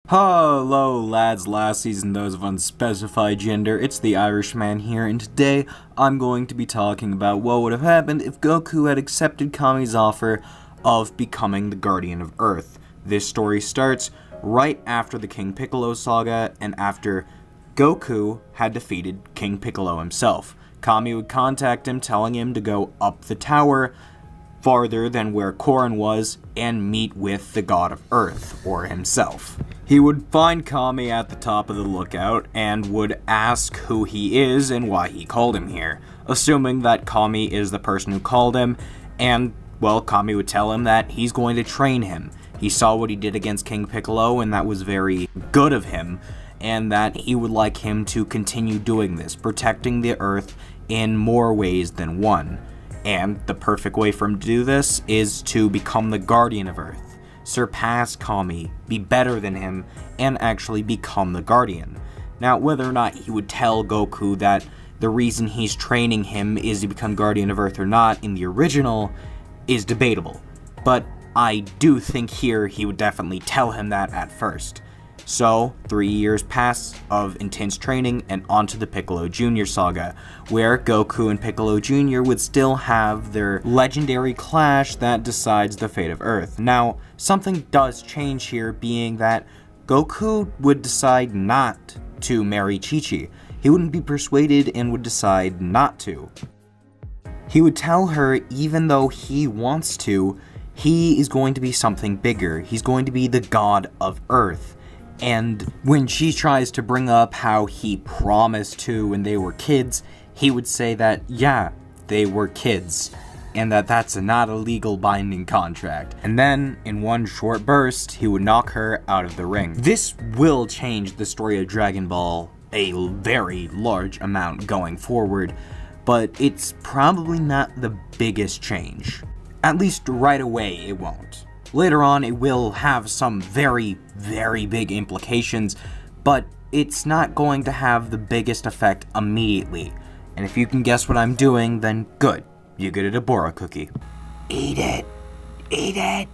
Hello lads, lassies, and those of unspecified gender, it's the Irishman here, and today I'm going to be talking about what would have happened if Goku had accepted Kami's offer of becoming the Guardian of Earth. This story starts right after the King Piccolo saga, and after Goku had defeated King Piccolo himself. Kami would contact him, telling him to go up the tower farther than where Korin was and meet with the God of Earth, or himself. He would find Kami at the top of the lookout and would ask who he is and why he called him here, assuming that Kami is the person who called him, and, well, Kami would tell him that he's going to train him. He saw what he did against King Piccolo, and that was very good of him, and that he would like him to continue doing this, protecting the Earth in more ways than one. And the perfect way for him to do this is to become the Guardian of Earth, surpass Kami, be better than him, and actually become the Guardian. Now, whether or not he would tell Goku that the reason he's training him is to become Guardian of Earth or not in the original is debatable, but I do think here he would definitely tell him that at first. So, 3 years pass of intense training and onto the Piccolo Jr. saga, where Goku and Piccolo Jr. would still have their legendary clash that decides the fate of Earth. Now, something does change here, being that Goku would decide not to marry Chi-Chi. He wouldn't be persuaded and would decide not to. He would tell her, even though he wants to, he is going to be something bigger. He's going to be the God of Earth. And when she tries to bring up how he promised to when they were kids, he would say that, yeah, they were kids, and that that's not a legal binding contract. And then, in one short burst, he would knock her out of the ring. This will change the story of Dragon Ball a very large amount going forward, but it's probably not the biggest change. At least right away, it won't. Later on, it will have some very, very big implications, but it's not going to have the biggest effect immediately. And if you can guess what I'm doing, then good. You get a Deborah cookie. Eat it. Eat it.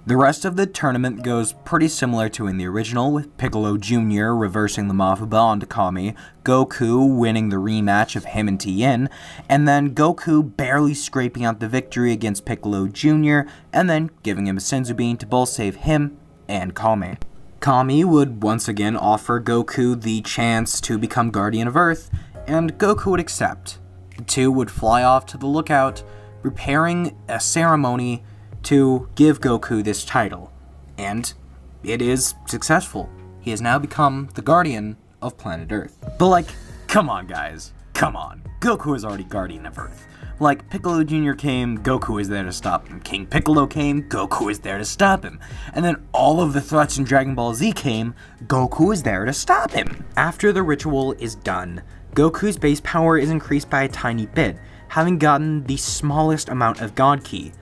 The rest of the tournament goes pretty similar to in the original, with Piccolo Jr. reversing the Mafuba onto Kami, Goku winning the rematch of him and Tien, and then Goku barely scraping out the victory against Piccolo Jr., and then giving him a Senzu Bean to both save him and Kami. Kami would once again offer Goku the chance to become Guardian of Earth, and Goku would accept. The two would fly off to the lookout, preparing a ceremony to give Goku this title, and it is successful. He has now become the Guardian of planet Earth. But like, come on guys, come on. Goku is already Guardian of Earth. Like, Piccolo Jr. came, Goku is there to stop him. King Piccolo came, Goku is there to stop him. And then all of the threats in Dragon Ball Z came, Goku is there to stop him. After the ritual is done, Goku's base power is increased by a tiny bit, having gotten the smallest amount of God Ki.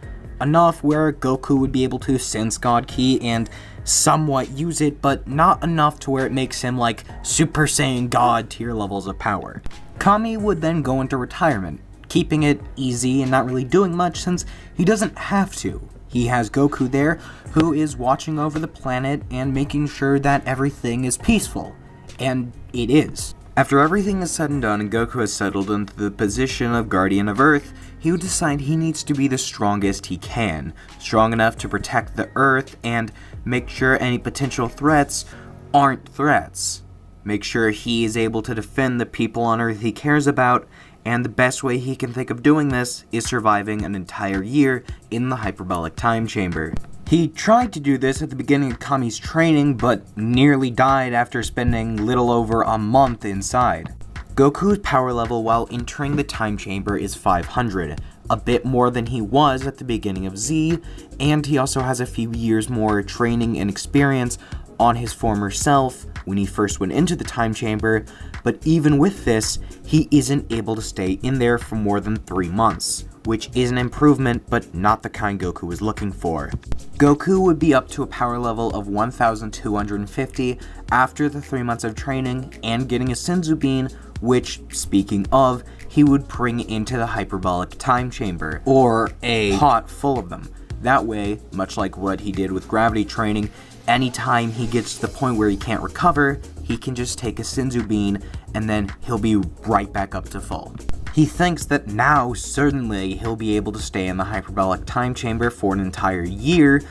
Enough where Goku would be able to sense God Ki and somewhat use it, but not enough to where it makes him like Super Saiyan God tier levels of power. Kami would then go into retirement, keeping it easy and not really doing much since he doesn't have to. He has Goku there, who is watching over the planet and making sure that everything is peaceful. And it is. After everything is said and done and Goku has settled into the position of Guardian of Earth, he would decide he needs to be the strongest he can, strong enough to protect the Earth and make sure any potential threats aren't threats. Make sure he is able to defend the people on Earth he cares about, and the best way he can think of doing this is surviving an entire year in the hyperbolic time chamber. He tried to do this at the beginning of Kami's training, but nearly died after spending little over a month inside. Goku's power level while entering the time chamber is 500, a bit more than he was at the beginning of Z, and he also has a few years more training and experience on his former self when he first went into the time chamber, but even with this, he isn't able to stay in there for more than 3 months, which is an improvement, but not the kind Goku was looking for. Goku would be up to a power level of 1,250 after the 3 months of training and getting a Senzu Bean, which, speaking of, he would bring into the hyperbolic time chamber, or a pot full of them. That way, much like what he did with gravity training, anytime he gets to the point where he can't recover, he can just take a Senzu Bean and then he'll be right back up to full. He thinks that now, certainly, he'll be able to stay in the hyperbolic time chamber for an entire year,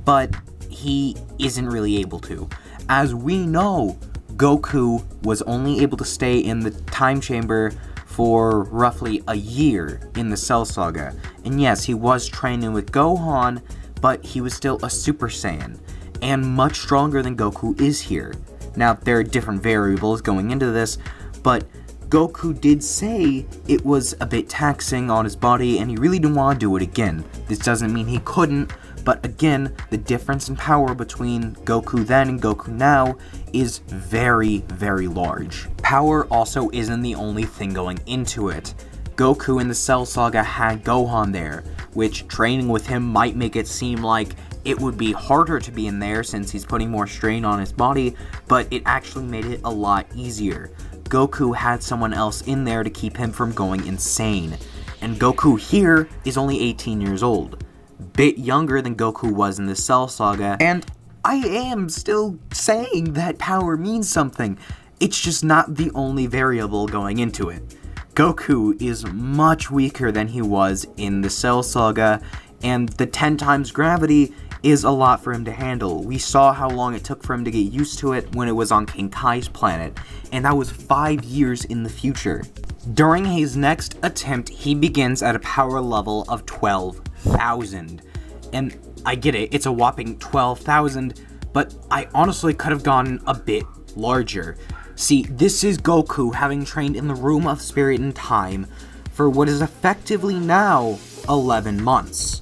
but he isn't really able to. As we know, Goku was only able to stay in the time chamber for roughly a year in the Cell Saga. And yes, he was training with Gohan, but he was still a Super Saiyan, and much stronger than Goku is here. Now, there are different variables going into this, but Goku did say it was a bit taxing on his body and he really didn't want to do it again. This doesn't mean he couldn't, but again, the difference in power between Goku then and Goku now is very, very large. Power also isn't the only thing going into it. Goku in the Cell Saga had Gohan there, which training with him might make it seem like it would be harder to be in there since he's putting more strain on his body, but it actually made it a lot easier. Goku had someone else in there to keep him from going insane. And Goku here is only 18 years old. Bit younger than Goku was in the Cell Saga, and I am still saying that power means something. It's just not the only variable going into it. Goku is much weaker than he was in the Cell Saga, and the 10 times gravity is a lot for him to handle. We saw how long it took for him to get used to it when it was on King Kai's planet, and that was 5 years in the future. During his next attempt, he begins at a power level of 12,000. And I get it, it's a whopping 12,000, but I honestly could have gone a bit larger. See, this is Goku having trained in the Room of Spirit and Time for what is effectively now 11 months.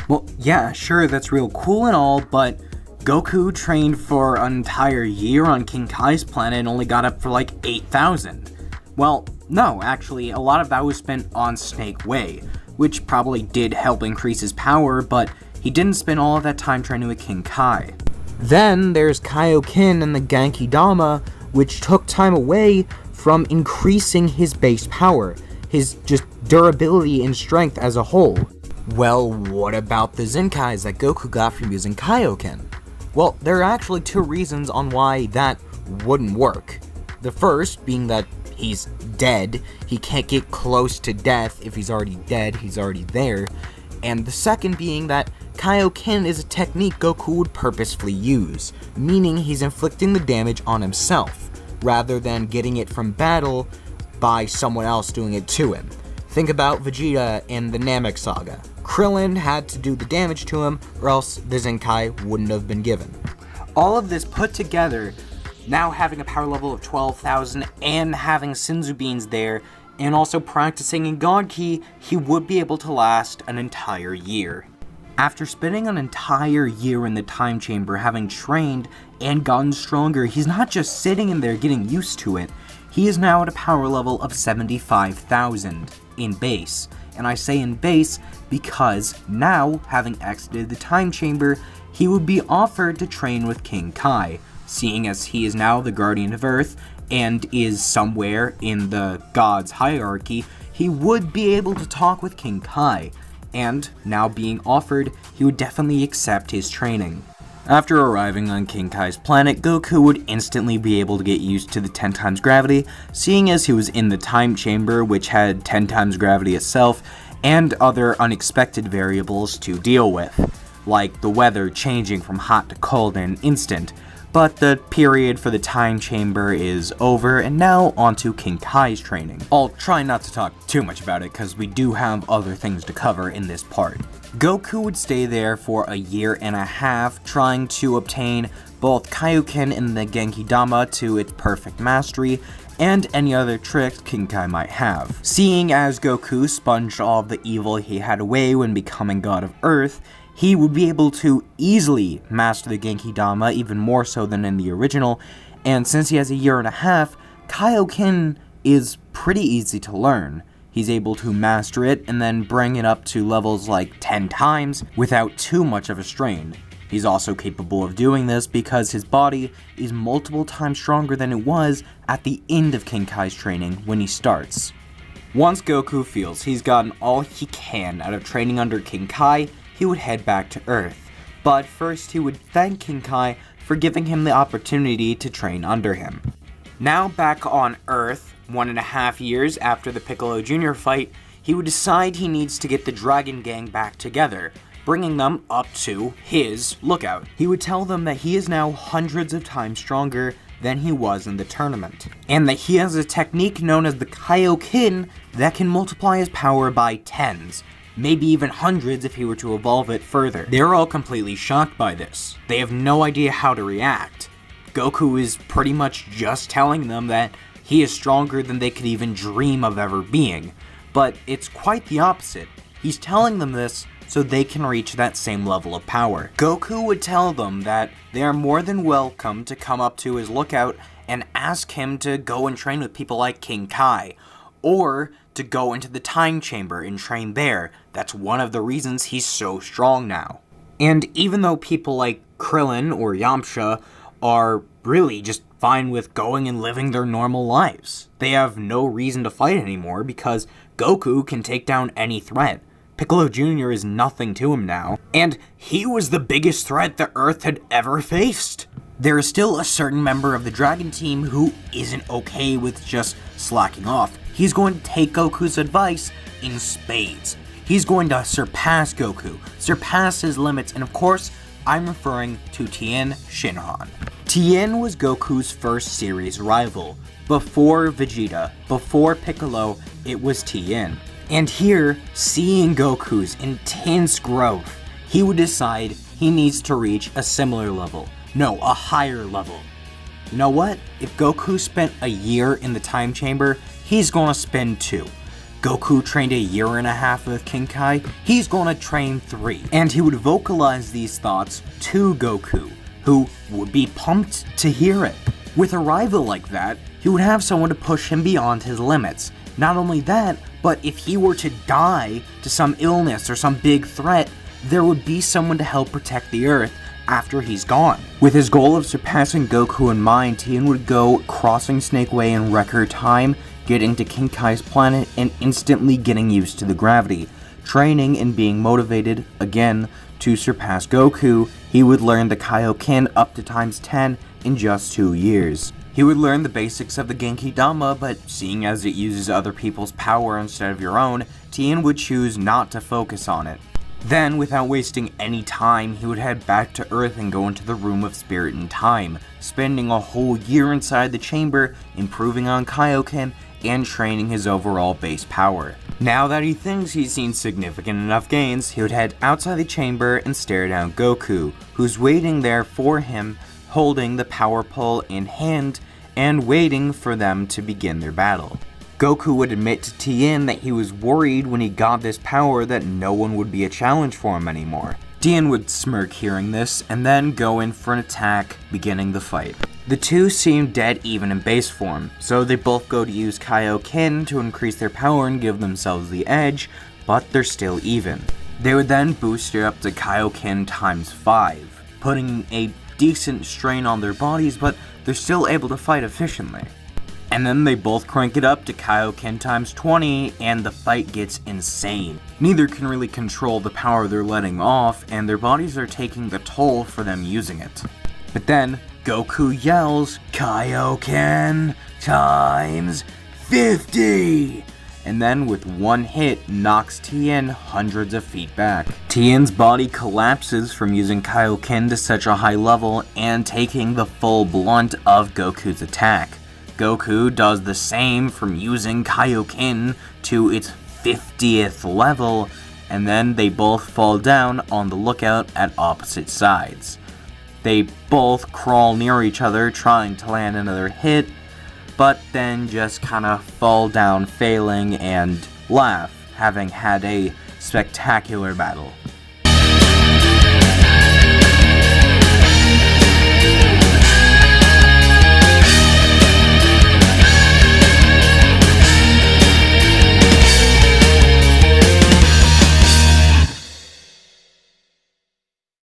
Well, yeah, sure, that's real cool and all, but Goku trained for an entire year on King Kai's planet and only got up for like 8,000. Well, no, actually, a lot of that was spent on Snake Way, which probably did help increase his power, but he didn't spend all of that time training with King Kai. Then there's Kaioken and the Genki Dama, which took time away from increasing his base power, his just durability and strength as a whole. Well, what about the Zenkais that Goku got from using Kaioken? Well, there are actually 2 reasons on why that wouldn't work. The first being that he's dead, he can't get close to death. If he's already dead, he's already there. And the second being that Kaioken is a technique Goku would purposefully use, meaning he's inflicting the damage on himself, rather than getting it from battle by someone else doing it to him. Think about Vegeta in the Namek Saga. Krillin had to do the damage to him, or else the Zenkai wouldn't have been given. All of this put together, now having a power level of 12,000 and having Senzu Beans there, and also practicing in God Ki, he would be able to last an entire year. After spending an entire year in the time chamber, having trained and gotten stronger, he's not just sitting in there getting used to it, he is now at a power level of 75,000 in base. And I say in base because now, having exited the time chamber, he would be offered to train with King Kai, seeing as he is now the Guardian of Earth and is somewhere in the gods hierarchy. He would be able to talk with King Kai, and now being offered, he would definitely accept his training. After arriving on King Kai's planet, Goku would instantly be able to get used to the 10 times gravity, seeing as he was in the time chamber, which had 10 times gravity itself, and other unexpected variables to deal with, like the weather changing from hot to cold in an instant. But the period for the time chamber is over, and now onto King Kai's training. I'll try not to talk too much about it, because we do have other things to cover in this part. Goku would stay there for a year and a half, trying to obtain both Kaioken and the Genki Dama to its perfect mastery, and any other tricks King Kai might have. Seeing as Goku sponged all of the evil he had away when becoming God of Earth, he would be able to easily master the Genki Dama, even more so than in the original, and since he has a year and a half, Kaioken is pretty easy to learn. He's able to master it and then bring it up to levels like 10 times without too much of a strain. He's also capable of doing this because his body is multiple times stronger than it was at the end of King Kai's training when he starts. Once Goku feels he's gotten all he can out of training under King Kai, he would head back to Earth. But first he would thank King Kai for giving him the opportunity to train under him. Now back on Earth, 1.5 years after the Piccolo Jr. fight, he would decide he needs to get the Dragon Gang back together, bringing them up to his lookout. He would tell them that he is now hundreds of times stronger than he was in the tournament, and that he has a technique known as the Kaioken that can multiply his power by tens, maybe even hundreds if he were to evolve it further. They're all completely shocked by this. They have no idea how to react. Goku is pretty much just telling them that he is stronger than they could even dream of ever being, but it's quite the opposite. He's telling them this so they can reach that same level of power. Goku would tell them that they are more than welcome to come up to his lookout and ask him to go and train with people like King Kai, or to go into the time chamber and train there. That's one of the reasons he's so strong now. And even though people like Krillin or Yamcha are really just fine with going and living their normal lives, they have no reason to fight anymore because Goku can take down any threat. Piccolo Jr. is nothing to him now, and he was the biggest threat the Earth had ever faced. There is still a certain member of the Dragon Team who isn't okay with just slacking off. He's going to take Goku's advice in spades. He's going to surpass Goku, surpass his limits, and of course, I'm referring to Tien Shinhan. Tien was Goku's first series rival. Before Vegeta, before Piccolo, it was Tien. And here, seeing Goku's intense growth, he would decide he needs to reach a similar level. No, a higher level. You know what? If Goku spent a year in the time chamber, he's gonna spend 2. Goku trained a year and a half with King Kai, he's gonna train 3. And he would vocalize these thoughts to Goku, who would be pumped to hear it. With a rival like that, he would have someone to push him beyond his limits. Not only that, but if he were to die to some illness or some big threat, there would be someone to help protect the Earth after he's gone. With his goal of surpassing Goku in mind, Tien would go crossing Snake Way in record time, getting to King Kai's planet, and instantly getting used to the gravity. Training and being motivated, again, to surpass Goku, he would learn the Kaioken up to times 10 in just 2 years. He would learn the basics of the Genki Dama, but seeing as it uses other people's power instead of your own, Tien would choose not to focus on it. Then, without wasting any time, he would head back to Earth and go into the Room of Spirit and Time, spending a whole year inside the chamber, improving on Kaioken, and training his overall base power. Now that he thinks he's seen significant enough gains, he would head outside the chamber and stare down Goku, who's waiting there for him, holding the power pole in hand and waiting for them to begin their battle. Goku would admit to Tien that he was worried when he got this power that no one would be a challenge for him anymore. Tien would smirk hearing this and then go in for an attack, beginning the fight. The two seem dead even in base form, so they both go to use Kaioken to increase their power and give themselves the edge, but they're still even. They would then boost it up to Kaioken times 5, putting a decent strain on their bodies, but they're still able to fight efficiently. And then they both crank it up to Kaioken times 20, and the fight gets insane. Neither can really control the power they're letting off, and their bodies are taking the toll for them using it. But then, Goku yells, "Kaioken times 50! And then with one hit, knocks Tien hundreds of feet back. Tien's body collapses from using Kaioken to such a high level and taking the full blunt of Goku's attack. Goku does the same from using Kaioken to its 50th level, and then they both fall down on the lookout at opposite sides. They both crawl near each other trying to land another hit, but then just kinda fall down failing and laugh, having had a spectacular battle.